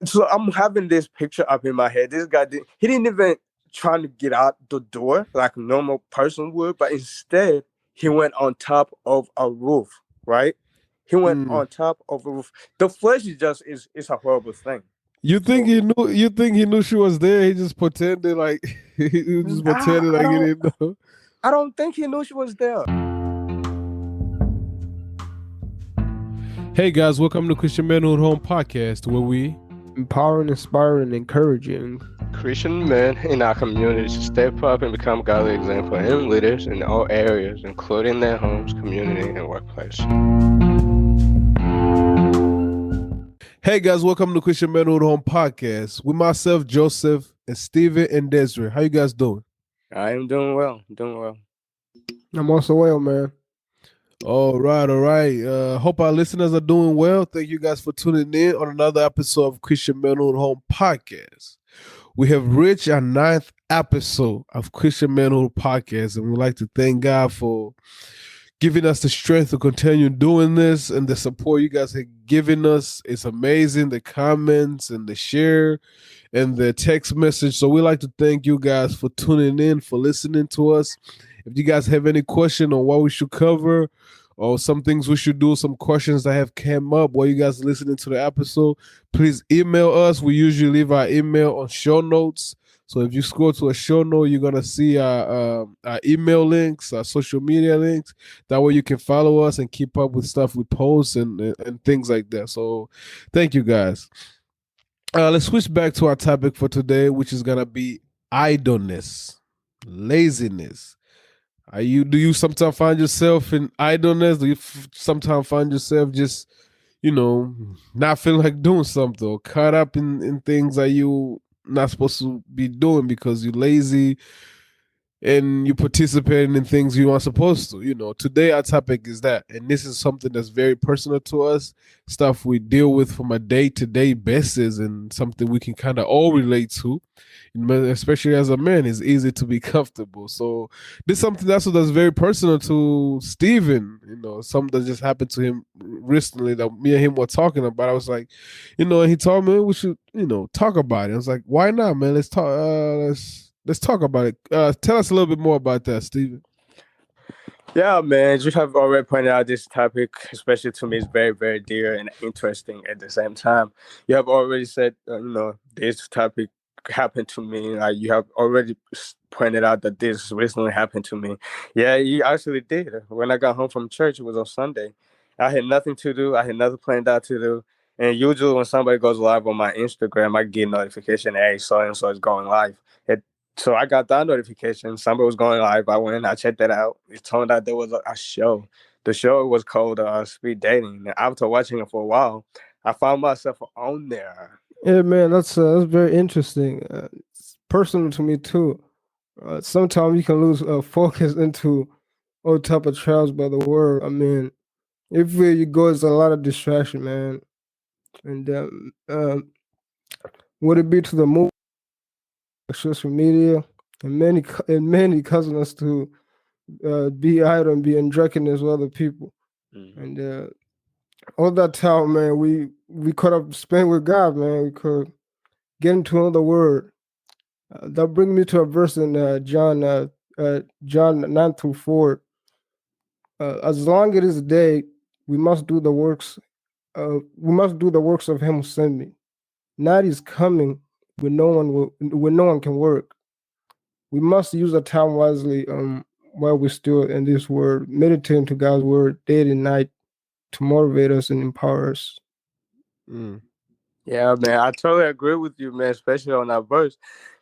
So I'm having this picture up in my head. This guy he didn't even try to get out the door like a normal person would, but instead he went on top of a roof, right? He went Mm. on top of a roof. The flesh is a horrible thing. You think So he knew? You think he knew she was there? He just pretended like he just I, pretended I like he don't didn't know. I don't think he knew she was there. Hey guys, welcome to Christian Manhood Home Podcast, where we empowering, inspiring, encouraging Christian men in our communities to step up and become godly example and leaders in all areas, including their homes, community, and workplace. Hey guys, welcome to Christian Manhood Home Podcast with myself, Joseph, and Steven and Desiree. How you guys doing? I am doing well. Doing well. I'm also well, man. All right. Hope our listeners are doing well. Thank you guys for tuning in on another episode of Christian Manhood Home Podcast. We have reached our 9th episode of Christian Manhood Podcast, and we'd like to thank God for giving us the strength to continue doing this and the support you guys have given us. It's amazing, the comments and the share and the text message. So we like to thank you guys for tuning in, for listening to us. If you guys have any question on what we should cover or some things we should do, some questions that have come up while you guys listening to the episode, please email us. We usually leave our email on show notes. So if you scroll to a show note, you're going to see our email links, our social media links. That way you can follow us and keep up with stuff we post and things like that. So thank you guys. Let's switch back to our topic for today, which is going to be idleness, laziness. Do you sometimes find yourself in idleness? Do you sometimes find yourself just, not feeling like doing something or caught up in things that you not supposed to be doing because you're lazy and you participating in things you aren't supposed to? Today our topic is that, and this is something that's very personal to us, stuff we deal with from a day-to-day basis, and something we can kind of all relate to, especially as a man. It's easy to be comfortable. So this is something that's very personal to Steven, something that just happened to him recently that me and him were talking about. I was like, and he told me we should, talk about it. I was like, why not, man? Let's talk. Let's talk about it. Tell us a little bit more about that, Steven. Yeah, man, you have already pointed out this topic, especially to me, is very, very dear and interesting at the same time. You have already said, this topic happened to me. Like you have already pointed out that this recently happened to me. Yeah, you actually did. When I got home from church, it was on Sunday. I had nothing to do. I had nothing planned out to do. And usually when somebody goes live on my Instagram, I get notification, hey, so-and-so is going live. So I got that notification. Somebody was going live. I went, I checked that out. It turned out there was a show. The show was called Speed Dating. And after watching it for a while, I found myself on there. Yeah, man, that's very interesting. It's personal to me too. Sometimes you can lose focus into all type of trials by the world. I mean, everywhere you go, there's a lot of distraction, man. And would it be to the movie, social media, and many causing us to be idle and be in drunkenness with other people. Mm-hmm. And all that time, man, we could have spent with God, man. We could get into another word. That brings me to a verse in John 9-4. As long as it is day, we must do the works. We must do the works of Him who sent me. Night is coming when no one can work. We must use the time wisely. While we're still in this word, meditating to God's word day and night to motivate us and empower us. Yeah, man, I totally agree with you, man, especially on that verse.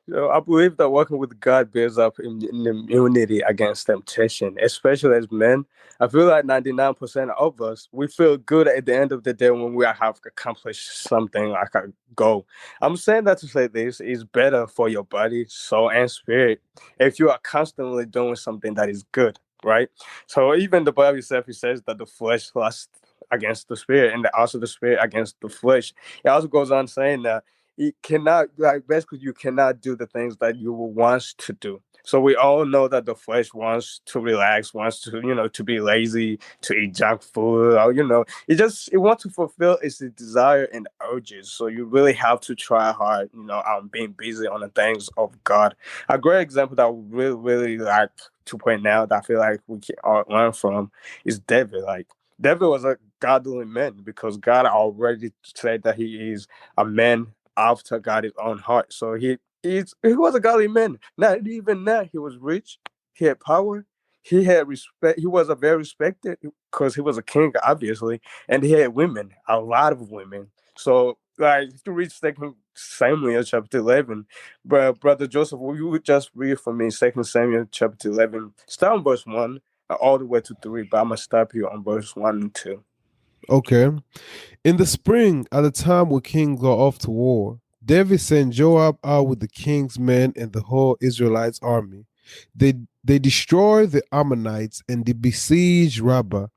I believe that working with God builds up immunity against temptation, especially as men. I feel like 99% of us, we feel good at the end of the day when we have accomplished something like a goal. I'm saying that to say this is better for your body, soul, and spirit if you are constantly doing something that is good, right? So even the Bible itself, it says that the flesh lusts against the spirit and also the spirit against the flesh. It also goes on saying that you cannot, like, basically you cannot do the things that you wants to do. So we all know that the flesh wants to relax, wants to, to be lazy, to eat junk food, or it wants to fulfill its desire and urges. So you really have to try hard, being busy on the things of God. A great example that I would really, really like to point out that I feel like we can all learn from is David. Like, David was a godly man because God already said that he is a man after God's own heart. So he was a godly man. Not even that, he was rich, he had power, he had respect. He was a very respected because he was a king, obviously, and he had women, a lot of women. So, like, if you read Second Samuel chapter 11, but Brother Joseph, will you just read for me Second Samuel chapter 11, start on verse 1 all the way to 3, but I'm gonna stop you on verse 1 and 2. Okay. In the spring, at the time when kings go off to war, David sent Joab out with the king's men and the whole Israelites' army. They destroyed the Ammonites and they besieged Rabbah,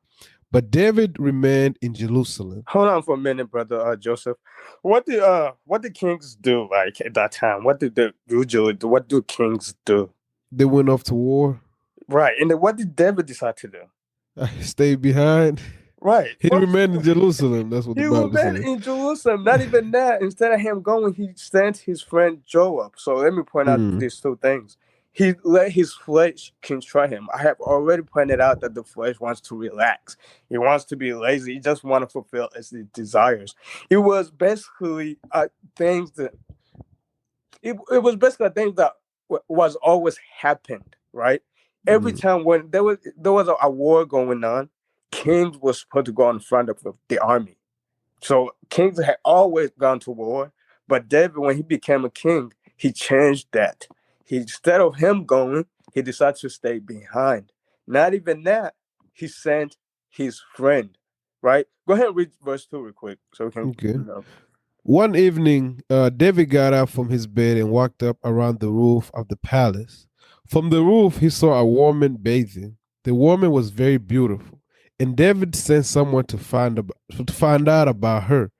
but David remained in Jerusalem. Hold on for a minute, brother Joseph. What did kings do like at that time? What did they usually do? What do kings do? They went off to war. Right, and then what did David decide to do? Stayed behind. Right, He remained in Jerusalem. That's what the he Bible remained says. in Jerusalem. Not even that. Instead of him going, he sent his friend Joab. So let me point out Mm. these two things. He let his flesh control him. I have already pointed out that the flesh wants to relax. He wants to be lazy. He just wants to fulfill his desires. It was basically things that it was basically a thing that was always happened, right? Every time when there was a war going on, kings were supposed to go in front of the army. So kings had always gone to war, but David, when he became a king, he changed that. Instead of him going, he decided to stay behind. Not even that, he sent his friend, right? Go ahead and read verse 2 real quick so we can, Okay. One evening, David got up from his bed and walked up around the roof of the palace. From the roof, he saw a woman bathing. The woman was very beautiful, and David sent someone to find out about her.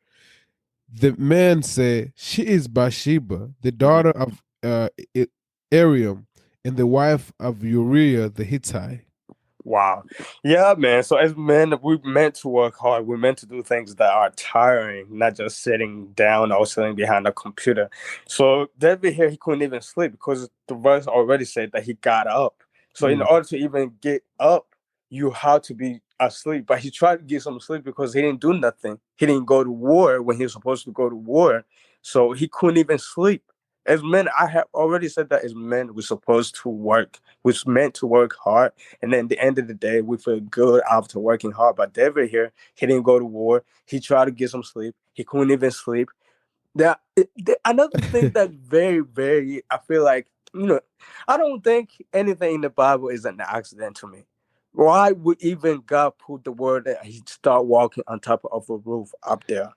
The man said, "She is Bathsheba, the daughter of Ariam, and the wife of Uriah the Hittite." Wow. Yeah, man. So as men, we're meant to work hard. We're meant to do things that are tiring, not just sitting down or sitting behind a computer. So David here, he couldn't even sleep because the verse already said that he got up. So in order to even get up, you have to be asleep. But he tried to get some sleep because he didn't do nothing. He didn't go to war when he was supposed to go to war. So he couldn't even sleep. As men, I have already said that as men, we're supposed to work. We're meant to work hard. And then at the end of the day, we feel good after working hard. But David here, he didn't go to war. He tried to get some sleep. He couldn't even sleep. Another thing that very, very, I feel like, I don't think anything in the Bible is an accident to me. Why would even God put the word that he start walking on top of a roof up there?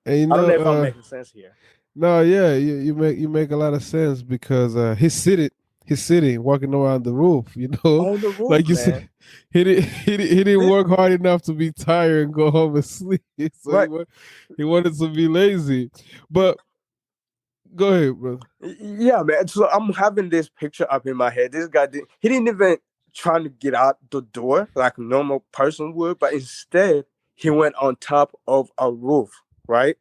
And I don't know if I'm making sense here. No, yeah, you make a lot of sense because he's sitting walking around the roof, On the roof, like you man. said, he didn't work hard enough to be tired and go home and sleep, so Right. he wanted to be lazy. But go ahead, brother. Yeah, man. So I'm having this picture up in my head. This guy he didn't even try to get out the door like a normal person would, but instead he went on top of a roof, right?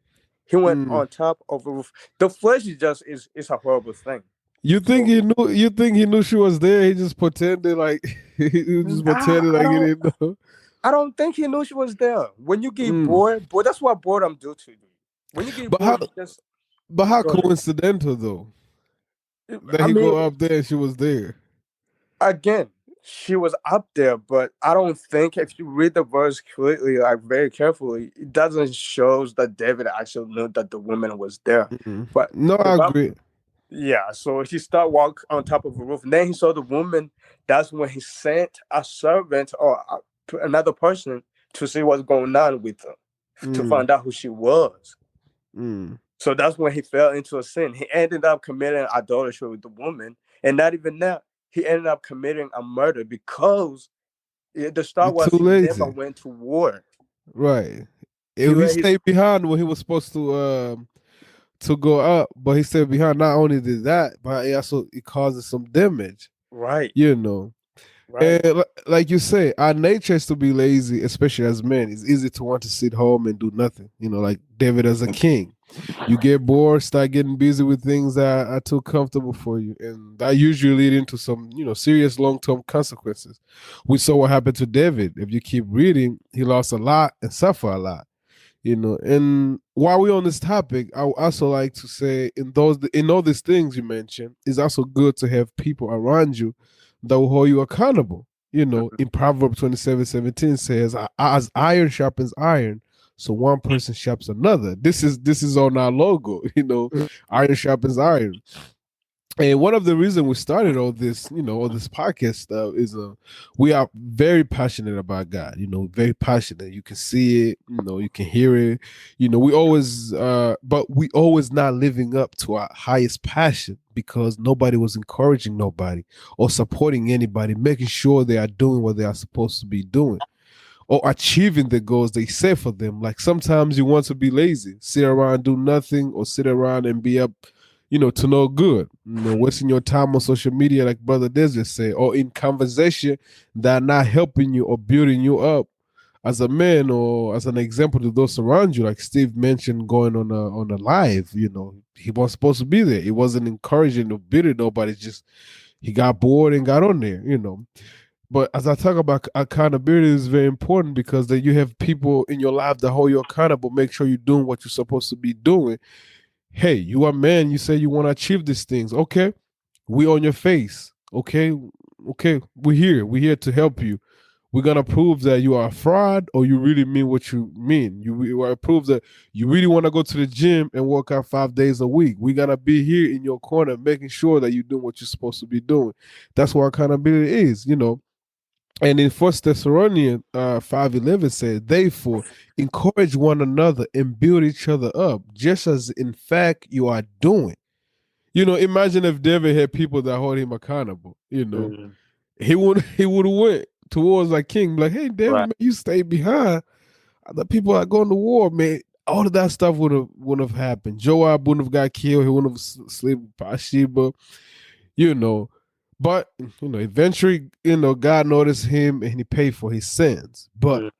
He went on top of a roof. The flesh is a horrible thing. You think he knew? You think he knew she was there? He just pretended like he just pretended like he didn't know. I don't think he knew she was there. When you get bored, that's what boredom do to you. When you get bored, you just. But how coincidental though that he go up there and she was there. Again, she was up there, but I don't think if you read the verse clearly, like very carefully, it doesn't show that David actually knew that the woman was there. But no, I agree. Yeah, so he started walking on top of a roof, and then he saw the woman. That's when he sent a servant or another person to see what's going on with her, to find out who she was. So that's when he fell into a sin. He ended up committing idolatry with the woman, and not even that, he ended up committing a murder because the start was he never went to war. Right. He stayed behind when he was supposed to to go up, but he stayed behind. Not only did that, but it causes some damage. Right. You know. Right. And like you say, our nature is to be lazy, especially as men. It's easy to want to sit home and do nothing. Like David as a king. You get bored, start getting busy with things that are too comfortable for you. And that usually lead into some, serious long-term consequences. We saw what happened to David. If you keep reading, he lost a lot and suffered a lot. And while we're on this topic, I would also like to say in all these things you mentioned, it's also good to have people around you that will hold you accountable. In Proverbs 27:17 says, as iron sharpens iron, so one person sharpens another. This is on our logo, iron sharpens iron. And one of the reasons we started all this, all this podcast stuff is we are very passionate about God, very passionate. You can see it, you can hear it. We always but we always not living up to our highest passion because nobody was encouraging nobody or supporting anybody, making sure they are doing what they are supposed to be doing or achieving the goals they set for them. Like sometimes you want to be lazy, sit around, do nothing, or sit around and be up, to no good. Wasting your time on social media, like Brother Des just said, or in conversation that are not helping you or building you up as a man or as an example to those around you. Like Steve mentioned, going on a live, he was supposed to be there. He wasn't encouraging or building nobody. Just he got bored and got on there. But as I talk about accountability is very important because then you have people in your life that hold you accountable, make sure you're doing what you're supposed to be doing. Hey, you are a man, you say you want to achieve these things. Okay, we on your face. Okay, we're here to help you. We're gonna prove that you are a fraud or you really mean what you mean. You are prove that you really want to go to the gym and work out 5 days a week. We're gonna be here in your corner, making sure that you're doing what you're supposed to be doing. That's what accountability is. And in First Thessalonians 5:11 said, therefore, encourage one another and build each other up, just as in fact you are doing. Imagine if David had people that hold him accountable. Mhm. He would have went towards like king, like, hey David, Right. man, you stay behind. The people are going to war, man. All of that stuff wouldn't have happened. Joab wouldn't have got killed. He wouldn't have slept with Bathsheba. you know. But eventually, God noticed him and he paid for his sins. But Mhm.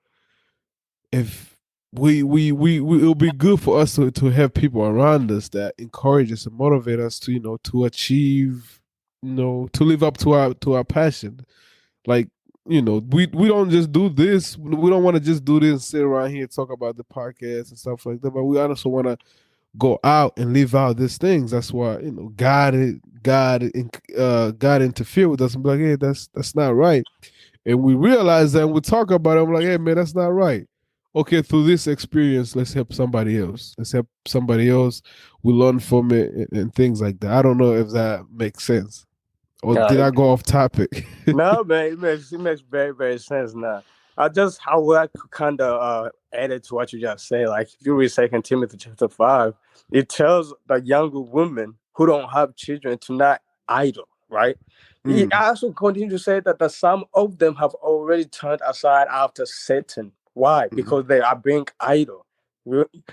if it'll be good for us to have people around us that encourage us and motivate us to achieve, to live up to our passion. Like, we don't just do this. We don't want to just do this and sit around here and talk about the podcast and stuff like that. But we also want to go out and live out these things. That's why God interfere with us and be like, hey, that's not right. And we realize that and we talk about it. I'm like, hey man, that's not right. Okay, through this experience, let's help somebody else. Let's help somebody else. We learn from it and things like that. I don't know if that makes sense. Or did I go off topic? No, man, it makes very, very sense now. I would like to kind of add it to what you just said. Like if you read Second Timothy chapter 5, it tells the younger women who don't have children to not idle, right? He Mm, also continued to say that some of them have already turned aside after Satan. Why? mm, Because they are being idle.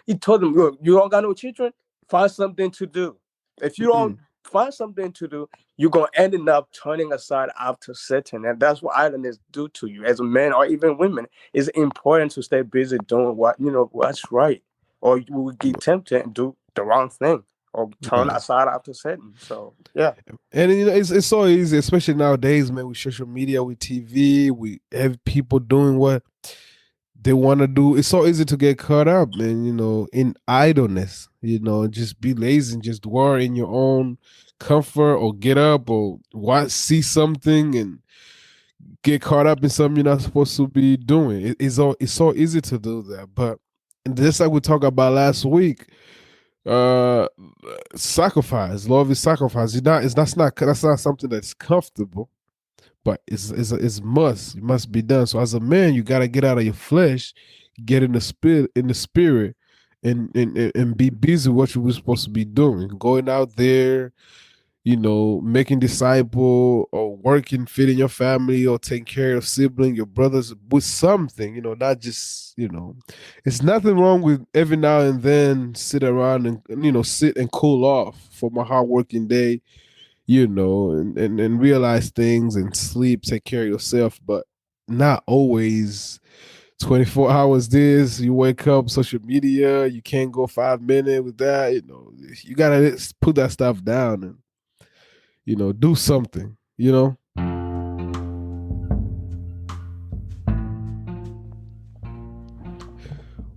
He told them, you don't got no children, find something to do. If you don't mm. find something to do, you're gonna end up turning aside after Satan, and that's what idleness do to you as a man or even women. It's important to stay busy doing what's right, or you will get tempted and do the wrong thing or turn Yeah. aside after Satan. So yeah. And it's so easy, especially nowadays, man, with social media, with TV, we have people doing what they want to do. It's so easy to get caught up, man, in idleness, just be lazy and just dwell in your own comfort or get up or see something and get caught up in something you're not supposed to be doing. It's so easy to do that. But just like we talked about last week, uh sacrifice, love is sacrifice. That's not something that's comfortable, but it's must. It must be done. So as a man, you got to get out of your flesh, get in the spirit, and be busy with what you were supposed to be doing, going out there, making disciple or working, feeding your family or taking care of sibling, your brothers with something, not just, it's nothing wrong with every now and then sit around and sit and cool off from a hardworking day, and realize things and sleep, take care of yourself, but not always 24 hours this, you wake up, social media, you can't go 5 minutes with that, you gotta put that stuff down and do something,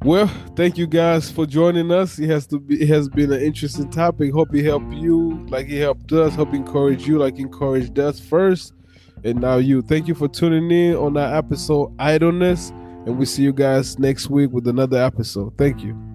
Well, thank you guys for joining us. It has been an interesting topic. Hope it helped you like it helped us. Hope it encouraged you like it encouraged us first. And now you. Thank you for tuning in on our episode Idleness. And we see you guys next week with another episode. Thank you.